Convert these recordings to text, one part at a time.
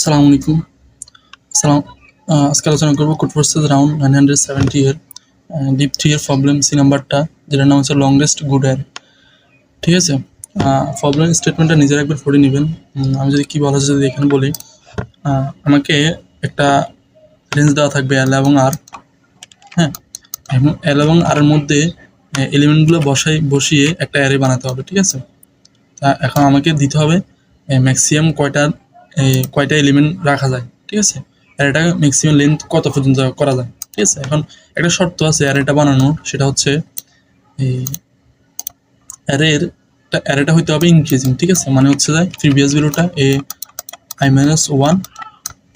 আসসালামু আলাইকুম। সালাম আজকে আলোচনা করব কোড ফোর্সেস রাউন্ড 970 এর ডিপ 3 এর প্রবলেম সি নাম্বারটা, যেটার নাম হচ্ছে লংগেস্ট গুড অ্যারে। ঠিক আছে, প্রবলেম স্টেটমেন্টটা নিজের একবার পড়ে নেবেন। আমি যদি কি বলা হচ্ছে যদি এখানে বলি, আমাকে একটা রেঞ্জ দেওয়া থাকবে এল এবং আর। হ্যাঁ, এবং এল এবং আর এর মধ্যে এলিমেন্টগুলো বসিয়ে একটা অ্যারে বানাতে হবে। ঠিক আছে, তা এখন আমাকে দিতে হবে ম্যাক্সিমাম কয়টা এলিমেন্ট রাখা যায়। ঠিক আছে, অ্যারেটা ম্যাক্সিমাম লেন্থ কত পর্যন্ত করা যায়। ঠিক আছে, এখন একটা শর্ত আছে অ্যারেটা বানানোর, সেটা হচ্ছে এই অ্যারেটা হইতে হবে ইনক্রিজিং। ঠিক আছে, মানে হচ্ছে যে প্রিভিয়াস ভ্যালুটা i-1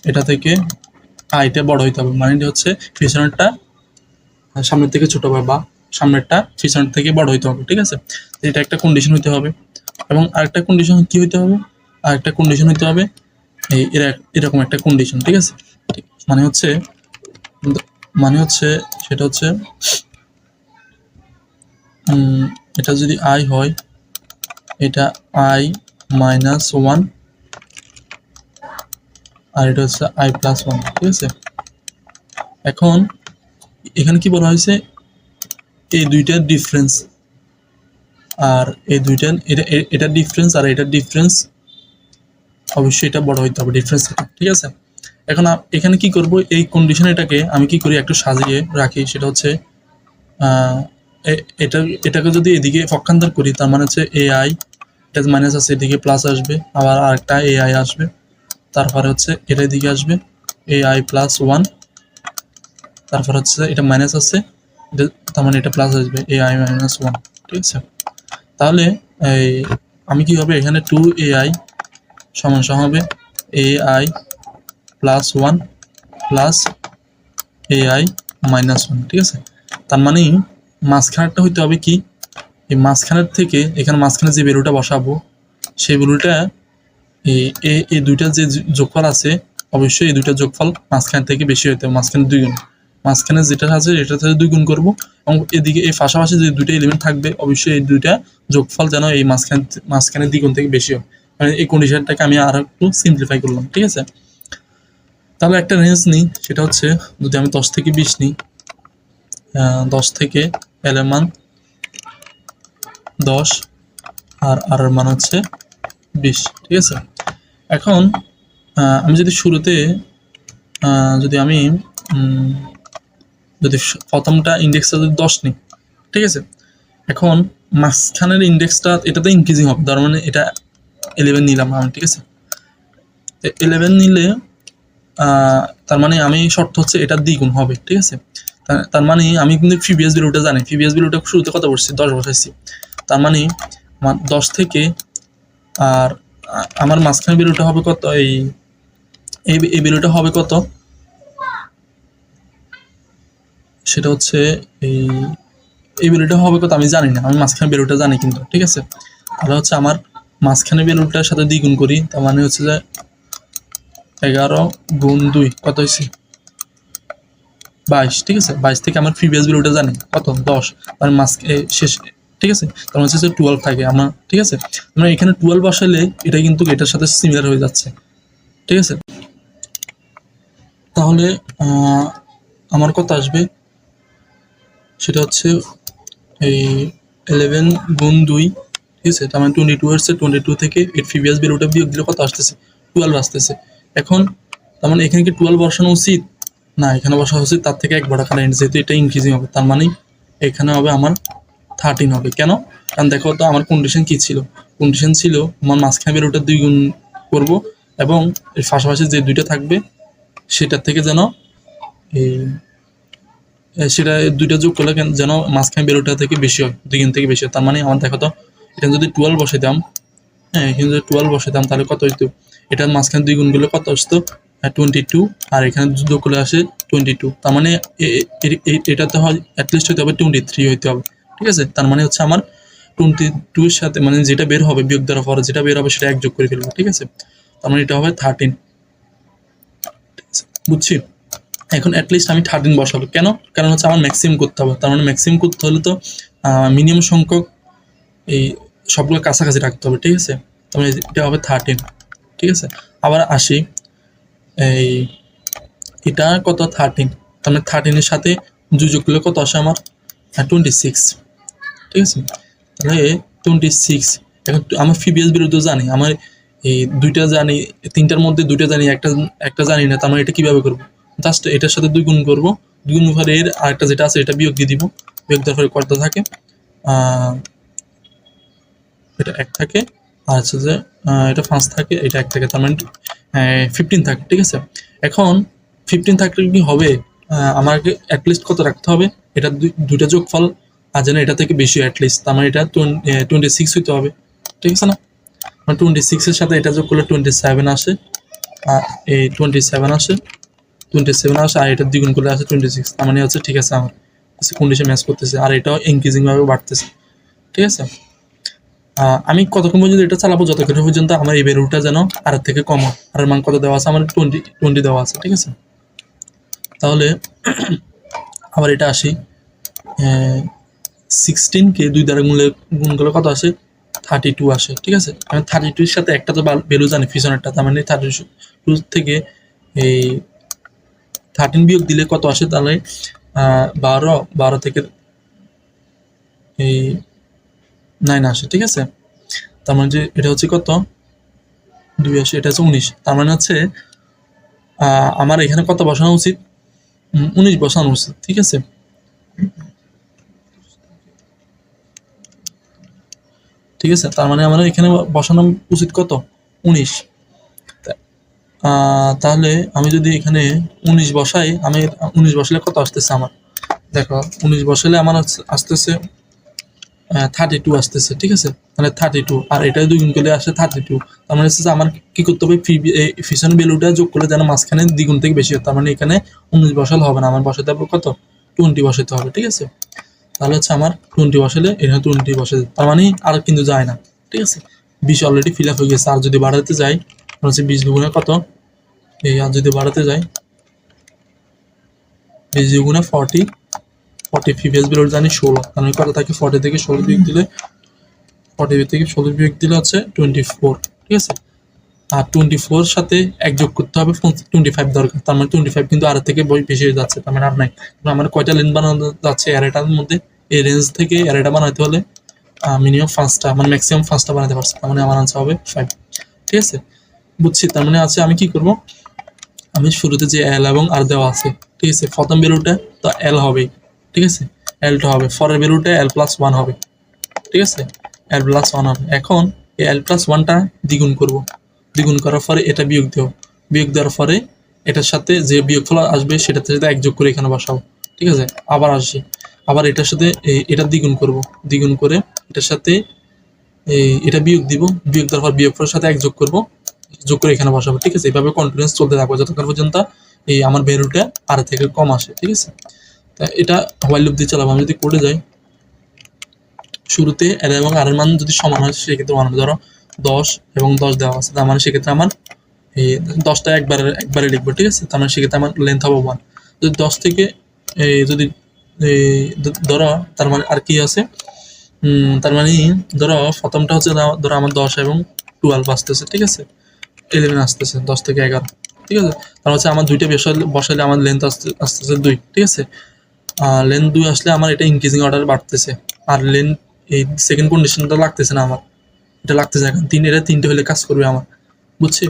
এটা থেকে আইটা বড় হইতে হবে, মানে হচ্ছে পিছনেরটা সামনের থেকে ছোট হবে বা সামনেরটা পিছনের থেকে বড় হইতে হবে। ঠিক আছে, এটা একটা কন্ডিশন হইতে হবে। এবং আরেকটা কন্ডিশন কি হইতে হবে, আরেকটা কন্ডিশন হইতে হবে এরকম একটা কন্ডিশন। ঠিক আছে, মানে হচ্ছে সেটা হচ্ছে এটা যদি আই হয়, এটা i-1 আর এটা হচ্ছে i+1। ঠিক আছে, এখন এখানে কি বলা হয়েছে, এই দুইটার ডিফারেন্স আর এই দুইটা এটা ডিফারেন্স আর এটার ডিফারেন্স অবশ্যই এটা বড় হইতে হবে ডিফারেন্স থেকে। ঠিক আছে, এখন এখানে কি করব, এই কন্ডিশন এটাকে আমি কি করি একটু সাজিয়ে রাখি। সেটা হচ্ছে এটাকে যদি এদিকে পক্ষান্তর করি, তার মানে হচ্ছে ai, এটা মাইনাস আছে, এদিকে প্লাস আসবে, আবার আরেকটা ai আসবে, তারপরে হচ্ছে এটা এদিকে আসবে ai+1, তারপর হচ্ছে এটা মাইনাস আছে, তার মানে এটা প্লাস আসবে ai-1। ঠিক আছে, তাহলে এই আমি কি হবে এখানে 2ai সমান হবে ai+1 প্লাস ai-1। ঠিক আছে, তার মানে মাঝখানেরটা হইতে হবে কি, এই মাঝখানের থেকে এখানে মাঝখানে যে ভ্যালুটা বসাবো সেই ভ্যালুটা এই দুইটা যে যোগফল আছে, অবশ্যই এই দুইটা যোগফল মাঝখান থেকে বেশি হইতে হবে, মাঝখানে 2 গুণ। মাঝখানে যেটা আছে এটা থেকে 2 গুণ করবো, এবং এদিকে এই পাশাপাশি যে দুইটা এলিমেন্ট থাকবে অবশ্যই এই দুইটা যোগফল যেন এই মাঝখানে দ্বিগুণ থেকে বেশি হয়। মানে এই কন্ডিশনটাকে আমি আর একটু সিম্পলিফাই করলাম। ঠিক আছে, তাহলে একটা রেঞ্জ নিই, সেটা হচ্ছে যদি আমি 10 থেকে 20 নিই, 10 থেকে এল এর মান 10 আর আর এর মান হচ্ছে 20। ঠিক আছে, এখন আমি যদি শুরুতে যদি আমি যদি প্রথমটা ইন্ডেক্সটা যদি 10 নিই, ঠিক আছে, এখন মাঝখানের ইন্ডেক্সটা এটাতে ইনক্রিজিং হবে, তার মানে এটা 11 নিলাম আমি। ঠিক আছে, 11 নিলে তার মানে আমি শর্ত হচ্ছে এটা দ্বিগুণ হবে। ঠিক আছে, তার মানে আমি কিন্তু প্রিভিয়াস ভ্যালুটা জানি, প্রিভিয়াস ভ্যালুটা শুরুতে কত বসছি, 10 বসাইছি, তার মানে 10 থেকে আর আমার মাঝখানে ভ্যালুটা হবে কত, এই ভ্যালুটা হবে কত, সেটা হচ্ছে এই ভ্যালুটা হবে কত আমি জানি না, আমি মাঝখানে ভ্যালুটা জানি কিন্তু। ঠিক আছে, তাহলে হচ্ছে আমার মাঝখানে ভ্যালুটার সাথে দ্বিগুণ করি, তার মানে হচ্ছে যে 11 গুণ 2 কত হয়েছে, 22। ঠিক আছে, 22 থেকে আমার প্রিভিয়াস ভ্যালুটা জানি কত, 10, মানে শেষ। ঠিক আছে, তার মানে হচ্ছে 12 থাকে আমার। ঠিক আছে, আমরা এখানে 12 বসাইলে এটা কিন্তু এটার সাথে সিমিলার হয়ে যাচ্ছে। ঠিক আছে, তাহলে আমার কত আসবে, সেটা হচ্ছে এই 11 গুণ 2। ঠিক আছে, তার মানে 22 আসছে, 22 থেকে এর প্রিভিয়াস ভ্যালুটা বিয়োগ দিলে কত আসতেছে, 12 আসতেছে। এখন তার মানে এখানে কি 12 বসানো উচিত না, এখানে বসা উচিত তার থেকে এক বড় কারেন্ট, যেহেতু এটা ইনক্রিজিং হবে, তার মানে এখানে হবে আমার 13 হবে। কেন, কারণ দেখো তো আমার কন্ডিশন কি ছিল, কন্ডিশন ছিল আমার মাঝখানে ভ্যালুটা 2 গুণ করবো এবং এর পাশাপাশি যে দুইটা থাকবে সেটার থেকে যেন সেটা দুইটা যোগ করলে যেন মাঝখানে ভ্যালুটা থেকে বেশি হয়, দ্বিগুণ থেকে বেশি হয়। তার মানে আমার দেখো তো এখানে যদি 12 বসাইতাম, হ্যাঁ এখানে যদি 12 বসাইতাম তাহলে কত হইতো, এটার মাঝখানে 2 গুণ করলে কত আসতো, 22, আর এখানে যোগ করলে আসে 22। তার মানে এটাতে হয় অ্যাটলিস্ট হইতে হবে 23 হইতে হবে। ঠিক আছে, তার মানে হচ্ছে আমার 22 এর সাথে মানে যেটা বের হবে বিয়োগ দেওয়ার পরে যেটা বের হবে সেটা এক যোগ করে ফেলবো। ঠিক আছে, তার মানে এটা হবে 13। বুঝছি, এখন অ্যাটলিস্ট আমি 13 বসাবো, কেন, কারণ হচ্ছে আমার ম্যাক্সিমাম করতে হবে, তার মানে ম্যাক্সিমাম করতে হলে তো মিনিমাম সংখ্যক এই সবগুলো কাছাকাছি রাখতে হবে। ঠিক আছে, তার মানে এটা হবে 13। ঠিক আছে, আবার আসি, এই এটা কত 13, তার মানে 13-এর সাথে 2 যোগ করলে কত আসে আমার 26, ঠিক আছে। তাহলে 26, এখন আমার প্রিভিয়াস বিরুদ্ধে জানি, আমার এই দুইটা জানি, তিনটার মধ্যে দুইটা জানি, একটা জানি না, তার মানে এটা কীভাবে করবো, জাস্ট এটার সাথে 2 গুণ করবো, 2 গুণ পরে এর আরেকটা যেটা আছে এটা বিয়োগ দিয়ে দিব, বিয়োগ দেওয়ার পরে কত থাকে, এটা 1 থাকে, আর হচ্ছে যে এটা 5 থাকে, এটা 1 থাকে, তার মানে 15 থাকে, ঠিক আছে। এখন 15 থাকলে কি হবে, আমাকে অ্যাটলিস্ট কত রাখতে হবে, এটা দুইটা যোগফল আর যেন এটা থেকে বেশি অ্যাটলিস্ট, তার মানে এটা 26 হইতে হবে, ঠিক আছে না। মানে 26-এর সাথে এটা যোগ করলে 27 আসে, আর এই 27 আসে, 27 আসে, আর এটা দ্বিগুণ করলে আসে 26, তার মানে হচ্ছে ঠিক আছে, আমার কন্ডিশন ম্যাচ করতেছে, আর এটাও ইনক্রিজিংভাবে বাড়তেছে, ঠিক আছে। আমি কতক্ষণ পর্যন্ত এটা চালাবো, যতক্ষণ পর্যন্ত আমার এই ভ্যালুটা যেন আর থেকে কম হয়। আর মান কত দেওয়া আছে, আমার 20 দেওয়া আছে, ঠিক আছে। তাহলে আবার এটা আসি, 16-কে 2 দ্বারা গুণ করলে কত আসে, 32 আসে, ঠিক আছে। আমি 32-এর সাথে একটা তো ভ্যালু জানি পিছনেরটা, তার মানে 32 থেকে এই 13 বিয়োগ দিলে কত আসে, তাহলে 12 থেকে এই 9 আসে, ঠিক আছে। তার মানে যে এটা হচ্ছে কত 2 আসে, এটা হচ্ছে 19, তার মানে হচ্ছে আমার এখানে কত বসানো উচিত, 19 বসানো উচিত, ঠিক আছে। ঠিক আছে, তার মানে আমার এখানে বসানো উচিত কত 19। তাহলে আমি যদি এখানে 19 বসাই, আমি 19 বসালে কত আসতেছে আমার, দেখো 19 বসালে আমার আসতেছে 32 আসতেছে, ঠিক আছে। তাহলে 32, আর এটা 2 গুণ করলে আসে 32, তার মানে হচ্ছে আমার কি করতে হবে, ফিশন ভ্যালুটা যোগ করলে যেন মাঝখানে দ্বিগুণ থেকে বেশি হয়, তার মানে এখানে 19 বসালে হবে না, আমার বসাতে হবে কত 20 বসাতে হবে, ঠিক আছে। তাহলে হচ্ছে আমার 20 বসালে এখানে 20 বসাতে, তার মানে আর কিন্তু যায় না, ঠিক আছে। 20 অলরেডি ফিল আপ হয়ে গেছে, আর যদি বাড়াতে যাই হচ্ছে 20 দুগুণে কত, এই আর যদি বাড়াতে যাই 20 দুগুণে 40, প্রিভিয়াস ভ্যালু জানি 16, তার মানে কত থাকে 40 থেকে 16 বিয়োগ দিলে, 40 থেকে 16 বিয়োগ দিলে হচ্ছে 24, ঠিক আছে। আর 24 সাথে এক যোগ করতে হবে, 25 দরকার, তার মানে 25 কিন্তু আর থেকে বেশি হয়ে যাচ্ছে, তার মানে আর নাই। আমার কয়টা লেন বানানো যাচ্ছে অ্যারেটার মধ্যে, এই রেঞ্জ থেকে অ্যারেটা বানাতে হলে মিনিমাম 5টা, মানে ম্যাক্সিমাম 5টা বানাতে পারছে, তার মানে আমার আনসার হবে 5, ঠিক আছে। বুঝছি, তার মানে আছে আমি কি করব, আমি শুরুতে যে এল এবং আর দেওয়া আছে, ঠিক আছে, প্রথম ভ্যালুটা তো এল হবেই, ঠিক আছে, এলটা হবে, পরের ভ্যালুটা L+1 হবে, ঠিক আছে, L+1 হবে। এখন এই L+1টা দ্বিগুণ করব, দ্বিগুণ করার পরে এটা বিয়োগ দেবো, বিয়োগ দেওয়ার পরে এটার সাথে যে বিয়োগফল আসবে সেটাতে সাথে এক যোগ করে এখানে বসাবো, ঠিক আছে। আবার আসি, আবার এটার সাথে এটা দ্বিগুণ করব, দ্বিগুণ করে এটার সাথে এটা বিয়োগ দিব, বিয়োগ দেওয়ার পর বিয়োগফলের সাথে এক যোগ করব, যোগ করে এখানে বসাবো, ঠিক আছে। এইভাবে কন্টিনিউয়াস চলতে থাকবো যতক্ষণ পর্যন্ত এই আমার ভ্যালুটা আর থেকে কম আসে, ঠিক আছে। তা এটা হোয়াইল লুপ দিয়ে চালাবো। আমি যদি কোডে যাই, শুরুতে এল এবং আর এর মান যদি সমান হয় সেক্ষেত্রে মানবে, ধরো 10 এবং 10 দেওয়া আছে, তার মানে সেক্ষেত্রে আমার এই 10টা একবারে লিখবো, ঠিক আছে। তার মানে সেক্ষেত্রে আমার লেন্থ হবে 1। যদি 10 থেকে যদি ধরো, তার মানে আর কি আছে, তার মানে ধরো প্রথমটা হচ্ছে ধরো আমার 10 এবং 12 আসতেছে, ঠিক আছে, 11 আসতেছে, 10 থেকে 11, ঠিক আছে। তার হচ্ছে আমার দুইটা বসালে আমার লেন্থ আসতেছে 2, ঠিক আছে। লেন্থ 2 আসলে আমার এটা ইনক্রিজিং অর্ডার বাড়তেছে, আর লেন্থ এই সেকেন্ড কন্ডিশনটা লাগতেছে না আমার, এটা লাগতেছে এখন 3, এটা 3টে হলে কাজ করবে আমার, বুঝছি।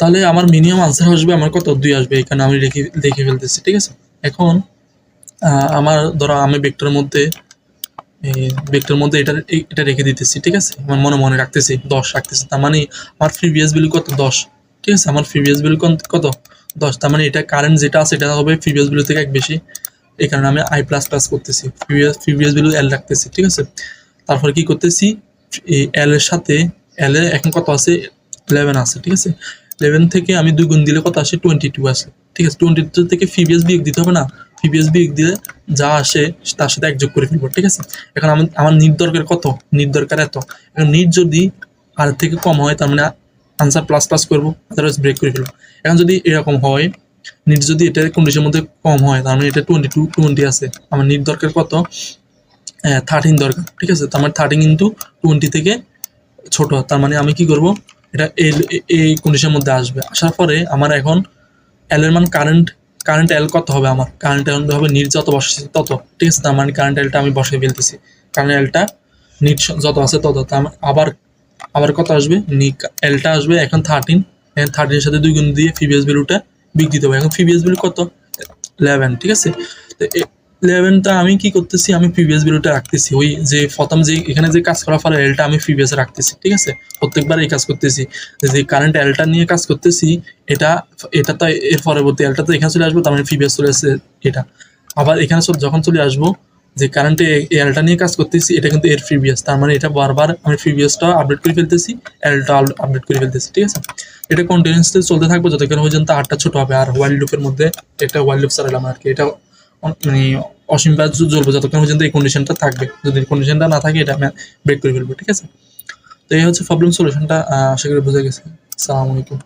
তাহলে আমার মিনিমাম আনসার আসবে আমার কত 2 আসবে, এখানে আমি লিখে ফেলতেছি, ঠিক আছে। এখন আমার ধরো আমি ভেক্টরের মধ্যে এটা রেখে দিতেছি, ঠিক আছে, আমার মনে রাখতেছি 10 রাখতেছি, তার মানে আমার প্রিভিয়াস ভ্যালু কত 10, ঠিক আছে, আমার প্রিভিয়াস ভ্যালু কত 10, তার মানে এটা কারেন্ট যেটা আছে এটা হবে প্রিভিয়াস ভ্যালু থেকে এক বেশি, এই কারণে আমি I++ করতেছি, প্রিভিয়াস ভ্যালু এল রাখতেছি, ঠিক আছে। তারপরে কি করতেছি, এই এল এর সাথে এল এ এখন কত আছে 11 আছে, ঠিক আছে। 11 থেকে আমি 2 গুণ দিলে কত আসে 22 আসে, ঠিক আছে। 22 থেকে প্রিভিয়াস বিয়োগ দিতে হবে না, প্রিভিয়াস বিয়োগ দিলে যা আসে তার সাথে এক যোগ করে ফেলবো, ঠিক আছে। এখন আমার নিট দরকার কত, নিট দরকার এত, এখন নিট যদি আর থেকে কম হয় তার মানে আনসার প্লাস করবো, আদারওয়াইজ ব্রেক করে ফেলবো। এখন যদি এরকম হয়, নিট যদি এটা কন্ডিশনের মধ্যে কম হয় তার মানে এটা 20 আছে, আমার নিট দরকার কত 13 দরকার, ঠিক আছে। তার মানে 13 কিন্তু 20 থেকে ছোট, তার মানে আমি কি করব, এটা এই কন্ডিশনের মধ্যে আসবে। আসার পরে আমার এখন এল এর মান কারেন্ট এল কত হবে, আমার কারেন্ট এল হবে নিট যত বসেছে তত, ঠিক আছে? তার মানে কারেন্ট এলটা আমি বসে ফেলতেছি, কারেন্ট এলটা নিট যত আছে তত। আবার আবার কত আসবে, এলটা আসবে এখন 13, এখন 13 এর সাথে 2 গুণ দিয়ে ফিবিএস ভ্যালুটা বিগ দিতে হবে। এখন ফিবিএস ভ্যালু কত, 11, ঠিক আছে? তো 11টা আমি কি করতেছি, আমি প্রিভিয়াস ভ্যালুটা রাখতেছি, ওই যে প্রথম যে এখানে যে কাজ করার ফলে এলটা আমি প্রিভিয়াস রাখতেছি, ঠিক আছে? প্রত্যেকবার এই কাজ করতেছি, যে কারেন্ট এলটা নিয়ে কাজ করতেছি, এটা এটা তো এর পরবর্তী এলটা তো এখানে চলে আসবে, তার মানে প্রিভিয়াস চলে আসছে এটা। আবার এখানে যখন চলে আসবো যে কারেন্টে এলটা নিয়ে কাজ করতেছি, এটা কিন্তু এর প্রিভিয়াস, তার মানে এটা বারবার আমি প্রিভিয়াসটা আপডেট করে ফেলতেছি, এলটা আপডেট করে ফেলতেছি, ঠিক আছে? এটা কন্টিনিউয়াসলি চলতে থাকবে যতক্ষণ পর্যন্ত আরটা ছোট হবে। আর হোয়াইল লুপের মধ্যে একটা হোয়াইল লুপ চালালাম আর কি, এটা মানে অসীমবার জ্বলবে যতক্ষণ পর্যন্ত এই কন্ডিশনটা থাকবে। যদি কন্ডিশনটা না থাকে এটা আমি ব্রেক করে ফেলবো, ঠিক আছে? তো এই হচ্ছে প্রবলেম সলিউশনটা, আশা করি বোঝা গেছে। আসসালামু আলাইকুম।